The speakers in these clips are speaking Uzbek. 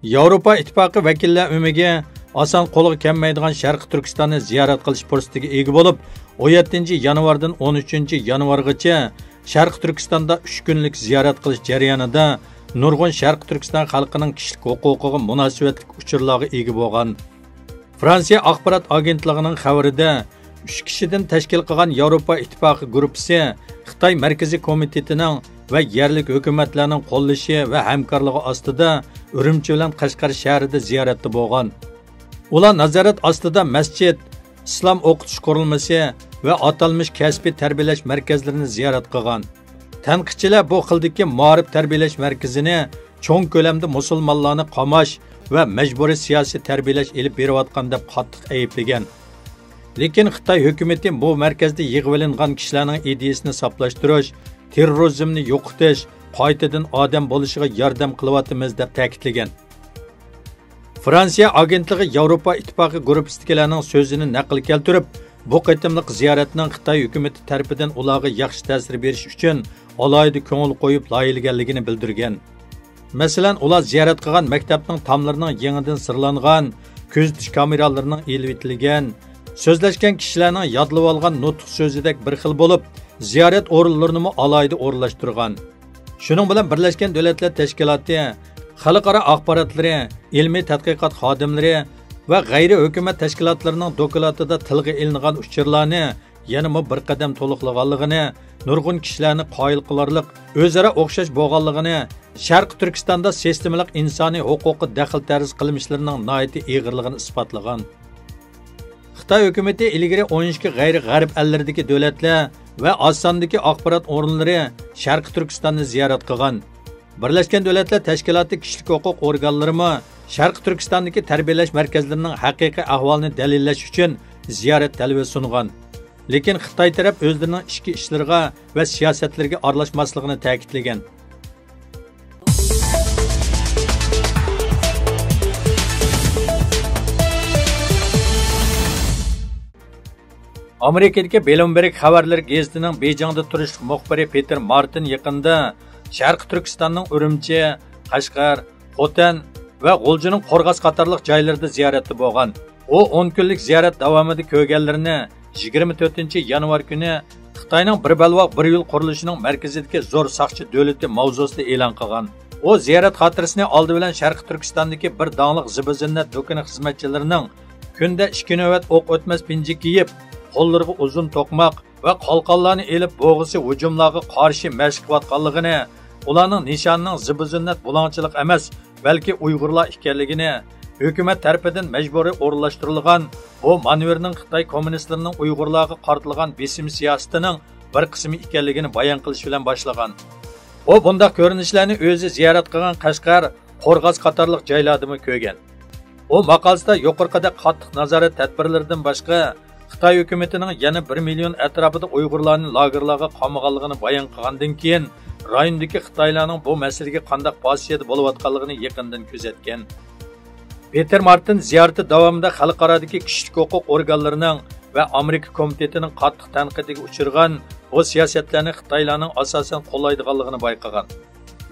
Yevropa İttifaqı vəkillər ümiga asan qo'lga kelmaydigan Sharq Turkistonni ziyorat qilish fursatiga ega bo'lib, 17 yanvardan 13 yanvargacha Sharq Turkistonda 3 kunlik ziyorat qilish jarayonida nurg'un Sharq Turkiston xalqining kishilik huquqiga munosabatli uchurlarga ega bo'lgan. Fransiya axborot agentligining xabarida 3 kishidan tashkil qilgan Yevropa İttifaqı gruppasi Xitoy Markaziy komitetining va yerlik hukumatlarning qo'llashi va hamkorligi ostida Urumchi bilan Qashqar shahrida ziyoratda bo'lgan. Ular nazorat ostida masjid, islom o'qitish qurilmasi va atalmış kasbiy tarbiyalash markazlarini ziyorat qilgan. Tanqidchilar bu xildagi ma'rif tarbiyalash markazini cho'ng ko'lamda musulmonlarni qamash va majburiy siyosiy tarbiyalash elib berayotgan deb qattiq ayblagan. Lekin Xitoy hukumatı bu markazda yig'ib olingan kishilarning ideyasini saqlashtirish, terrorizmni yo'qotish, qaytadan odam bo'lishiga yordam qilyapmiz deb ta'kidlagan. Fransiya agentligi Yevropa İttifaqı gruppasidagilarning so'zini naql keltirib, bu qitimliq ziyoratning Xitoy hukumatı tarafidan ularga yaxshi ta'sir berish uchun alohida ko'ngil qo'yib loyihalganligini bildirgan. Masalan, ular ziyorat qilgan maktabning tomlarining yangidan sirlangan, kuzatish kameralarining elib etilgan, so'zlashgan kishilarning yodlab olgan nutq so'zidek bir xil bo'lib, ziyorat o'rinlarini alohida o'rinlashtirgan. Shuning bilan Birlashgan Davlatlar Tashkiloti, xalqaro axborotlari, ilmiy tadqiqot xodimlari va g'ayri hukumat tashkilotlarining dokladida tilga ilingan uchurlarni yana bir qadam to'liqlaganligini, nurg'un kishilarni qoyil qilarliq, o'zaro o'xshash bo'lganligini, Sharq Turkistonda sistemalik insoniy huquqi daxl tarz qilmishlarining nihoyatda og'irligini isbotlagan. Xitoy hukumatı ilgari 12 g'ayri-g'arb ellardagi davlatlar va osondagi axborot o'rinlari Sharq Turkistonni ziyorat qilgan. Birlashgan Davlatlar Tashkiloti kishilik huquq organlarimi Sharq Turkistondagi tarbiyalash markazlarining haqiqiy ahvolini dalillash uchun ziyorat talbi sungan. Lekin Xitoy taraf o'zlarining ichki ishlariga va siyosatlariga aralashmasligini ta'kidlagan. Amerikadagi Bloomberg xəvərlər gazetining Beyjingda turishli muxbiri Peter Martin yaqinda Sharq Turkistonning Urumchi, Qashqar, Xotan va G'uljining Qo'rg'as qatorliq joylarida ziyoratda bo'lgan. U 10 kunlik ziyorat davomida ko'rganlarini 24 yanvar kuni Xitoyning bir balvoq bir yo'l qurilishining markazidagi zo'r saqchi davlati mavzusida e'lon qilgan. U ziyorat xotirasini oldi bilan Sharq Turkistondagi bir donglik zibizinnat do'koni xizmatchilarining kunda 2 navbat o'q o'tmas pinji kiyib, qo'llariga uzun to'qmoq va qalqonlarni elib bo'g'isi hujumlarga qarshi mashq qilayotganligini, ularning nishonining zibizinnat bulonchilik emas, balki Uyg'urlar ekanligini, hukumat tarafidan majburiy o'rinlashtirilgan bu manevrning Xitoy kommunistlarining Uyg'urlarga qartilgan besim siyosatining bir qismi ekanligini bayon qilish bilan boshlagan. U bunday ko'rinishlarni o'zi ziyorat qilgan Qashqar, Qo'rg'as qatorliq joylarda ko'rgan. U maqolada yuqorida qattiq nazorat tadbirlaridan boshqa Xitoy hukumatining yana 1 million atrofida Uyg'urlarni lagerlarga qamaganligini bayon qilgandan keyin rayondagi Xitoylarning bu masalaga qanday posiyada bo'layotganligini yaqindan kuzatgan. Peter Martin ziyorati davomida xalqarodagi kishilik huquq organlarining va Amerika komitetining qattiq tanqidiga uchirgan bu siyosatlarni Xitoylarning asosan qo'llaydiganligini bayqagan.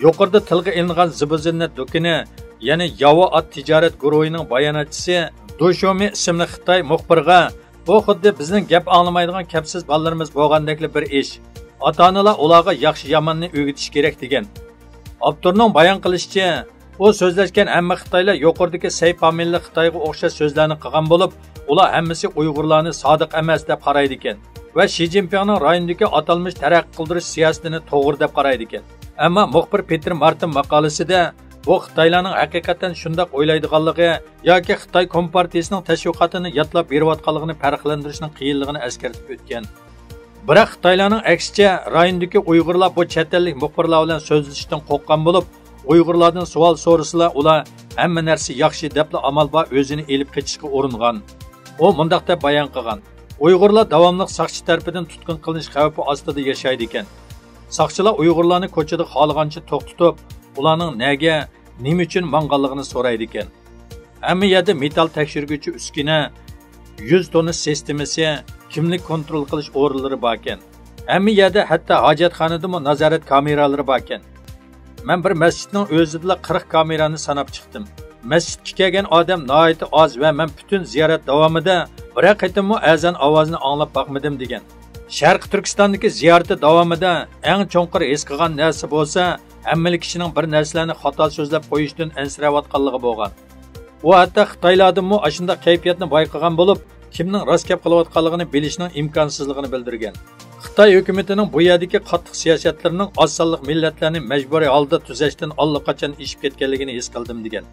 Yuqorida tilga ilingan zibizinnat do'koni, ya'ni Yavo at tijorat guruhining bayonotchisi Dushomi ismli Xitoy muxbirga bu xuddi bizning gap anglamaydigan kapsiz bolalarimiz bo'lgandekli bir ish. Ota-onalar ularga yaxshi yomonni o'rgatish kerak degan. Avtorning bayon qilishicha, u so'zlashgan hamma Xitoylar yuqoridagi sayfamilli Xitoyga o'xshash so'zlarni qilgan bo'lib, ular hammasi Uyg'urlarni sodiq emas deb qaraydi ekan va Xi Jinpingning rayondagi atalmış taraqqiy qildirish siyosatini to'g'ri deb qaraydi ekan. Ammo muxbir Peter Martin maqolasida bu Xitoylarning haqiqatan shunday o'ylaydiganligi yoki Xitoy Kompartiyasining tashviqotini yodlab berayotganligini farqlantirishning qiyinligini eskartib o'tgan. Biroq Xitoylarning aksicha rayondagi Uyg'urlar bu chet ellik muxbirlar bilan so'zlashishdan qo'rqqan bo'lib, Uyg'urlardan savol so'rasalar, ular hamma narsa yaxshi deb amal bor o'zini elib qochishga uringan. U mundaq deb bayon qilgan. Uyg'urlar davomli saqchi tarafidan tutqun qilinish xavfi ostida yashaydi ekan. Saqchilar Uyg'urlarni ko'chada xohlagancha to'xtatib, ularning nega, nima uchun manganligini so'raydi ekan. Hamma yerda metal tekshiruvchi uskuna, 100 tonna sistemasi, kimlik kontrol qilish o'rinlari bor ekan. Hamma yerda hatto hojatxonadami nazorat kameralari bor ekan. Men bir masjidning o'zida 40 kamerani sanab chiqdim. masjidga kelgan odam nihoyat oz va men butun ziyorat davomida bir qatimmo azon ovozini anglab boqmadim degan. Sharq Turkistondagi ziyorati davomida eng cho'nqir his qilgan narsa bo'lsa, hamma kishining bir narsalarni xato so'zlab qo'yishdan ansirayotganligi bo'lgan. U hatto Xitoylardimi ashunda kayfiyatni bayqagan bo'lib, kimning rost gap qilayotganligini bilishning imkonsizligini bildirgan. Xitoy hukumatining bu yerdagi qattiq siyosatlarining oz sonli millatlarni majburiy holda tuzashdan allaqachon ishib ketganligini his qildim degan.